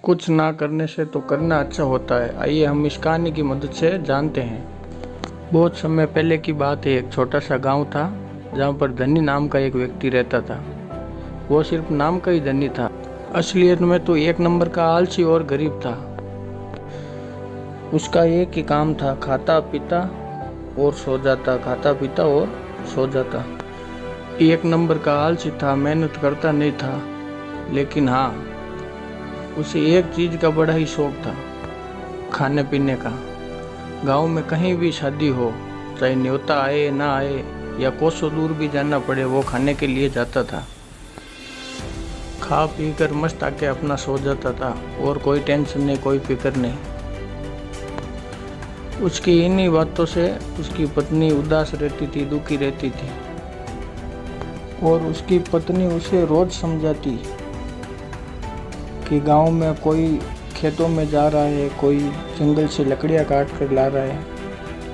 कुछ ना करने से तो करना अच्छा होता है। आइए हम इस कहानी की मदद से जानते हैं। बहुत समय पहले की बात है। एक छोटा सा गांव था जहां पर धनी नाम का एक व्यक्ति रहता था। वो सिर्फ नाम का ही धनी था, असलियत में तो एक नंबर का आलसी और गरीब था। उसका एक ही काम था, खाता पीता और सो जाता, खाता पीता और सो जाता। एक नंबर का आलसी था, मेहनत करता नहीं था, लेकिन हाँ, उसे एक चीज का बड़ा ही शौक था, खाने पीने का। गांव में कहीं भी शादी हो, चाहे न्योता आए ना आए या कोसों दूर भी जाना पड़े, वो खाने के लिए जाता था। खा पी कर मस्त आके अपना सो जाता था और कोई टेंशन नहीं, कोई फिक्र नहीं। उसकी इन्हीं बातों से उसकी पत्नी उदास रहती थी, दुखी रहती थी। और उसकी पत्नी उसे रोज समझाती कि गांव में कोई खेतों में जा रहा है, कोई जंगल से लकड़ियां काट कर ला रहा है,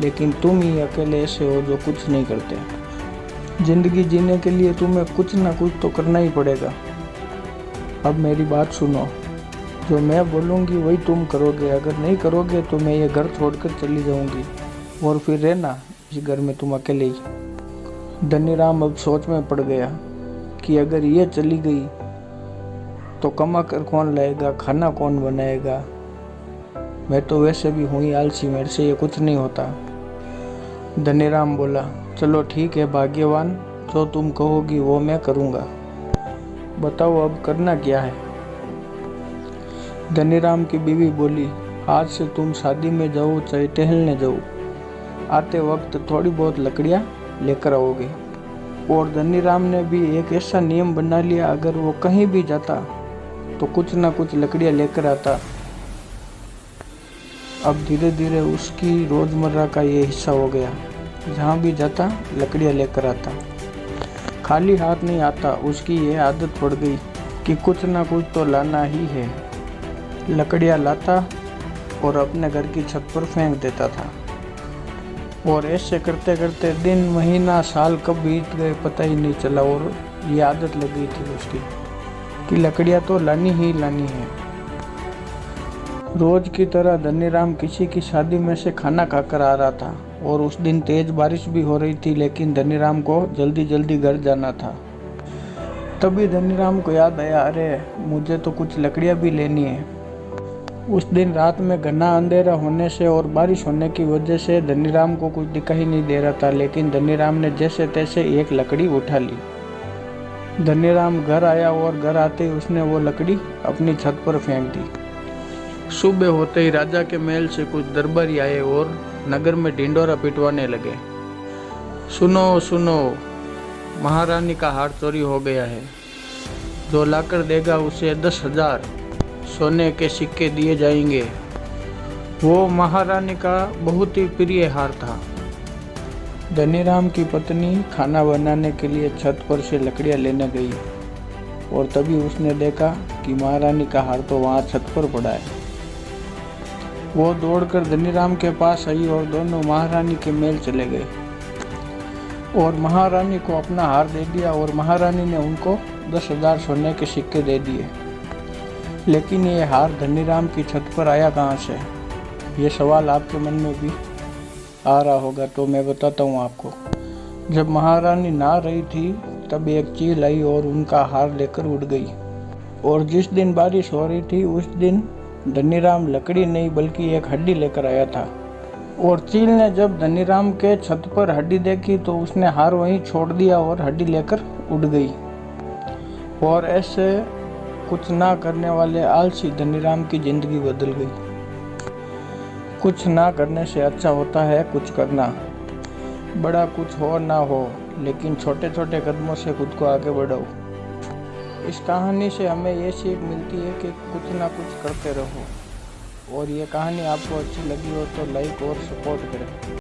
लेकिन तुम ही अकेले ऐसे हो जो कुछ नहीं करते। जिंदगी जीने के लिए तुम्हें कुछ ना कुछ तो करना ही पड़ेगा। अब मेरी बात सुनो, जो मैं बोलूँगी वही तुम करोगे। अगर नहीं करोगे तो मैं ये घर छोड़कर चली जाऊँगी और फिर रहना इस घर में तुम अकेले ही। धनीराम अब सोच में पड़ गया कि अगर ये चली गई तो कमा कर कौन लाएगा, खाना कौन बनाएगा। मैं तो वैसे भी हुई आलसी, मेरे से ये कुछ नहीं होता। धनीराम बोला, चलो ठीक है भाग्यवान, जो तुम कहोगी वो मैं करूँगा। बताओ अब करना क्या है। धनीराम की बीवी बोली, आज से तुम शादी में जाओ चाहे टहलने जाओ, आते वक्त थोड़ी बहुत लकड़ियाँ लेकर आओगे। और धनीराम ने भी एक ऐसा नियम बना लिया, अगर वो कहीं भी जाता तो कुछ ना कुछ लकड़ियाँ लेकर आता। अब धीरे धीरे उसकी रोज़मर्रा का ये हिस्सा हो गया, जहाँ भी जाता लकड़ियाँ लेकर आता। खाली हाथ नहीं आता, उसकी ये आदत पड़ गई कि कुछ ना कुछ तो लाना ही है। लकड़ियाँ लाता और अपने घर की छत पर फेंक देता था। और ऐसे करते करते दिन महीना साल कब बीत गए पता ही नहीं चला। और ये आदत लग गई थी उसकी कि लकड़ियाँ तो लानी ही लानी है। रोज की तरह धनीराम किसी की शादी में से खाना खाकर आ रहा था और उस दिन तेज बारिश भी हो रही थी, लेकिन धनीराम को जल्दी जल्दी घर जाना था। तभी धनीराम को याद आया, अरे मुझे तो कुछ लकड़ियाँ भी लेनी है। उस दिन रात में घना अंधेरा होने से और बारिश होने की वजह से धनीराम को कुछ दिखाई नहीं दे रहा था, लेकिन धनीराम ने जैसे तैसे एक लकड़ी उठा ली। धनीराम घर आया और घर आते ही उसने वो लकड़ी अपनी छत पर फेंक दी। सुबह होते ही राजा के महल से कुछ दरबारी आए और नगर में ढिंढोरा पिटवाने लगे। सुनो सुनो, महारानी का हार चोरी हो गया है, जो लाकर देगा उसे 10,000 सोने के सिक्के दिए जाएंगे। वो महारानी का बहुत ही प्रिय हार था। धनीराम की पत्नी खाना बनाने के लिए छत पर से लकड़ियां लेने गई और तभी उसने देखा कि महारानी का हार तो वहां छत पर पड़ा है। वो दौड़कर धनीराम के पास आई और दोनों महारानी के महल चले गए और महारानी को अपना हार दे दिया। और महारानी ने उनको 10,000 सोने के सिक्के दे दिए। लेकिन ये हार धनीराम की छत पर आया कहाँ से? ये सवाल आपके मन में भी आ रहा होगा, तो मैं बताता हूँ आपको। जब महारानी नहा रही थी तब एक चील आई और उनका हार लेकर उड़ गई। और जिस दिन बारिश हो रही थी उस दिन धनीराम लकड़ी नहीं बल्कि एक हड्डी लेकर आया था। और चील ने जब धनीराम के छत पर हड्डी देखी तो उसने हार वहीं छोड़ दिया और हड्डी लेकर उड़ गई। और ऐसे कुछ ना करने वाले आलसी धनीराम की जिंदगी बदल गई। कुछ ना करने से अच्छा होता है कुछ करना। बड़ा कुछ हो ना हो, लेकिन छोटे छोटे कदमों से खुद को आगे बढ़ाओ। इस कहानी से हमें ये सीख मिलती है कि कुछ ना कुछ करते रहो। और ये कहानी आपको अच्छी लगी हो तो लाइक और सपोर्ट करें।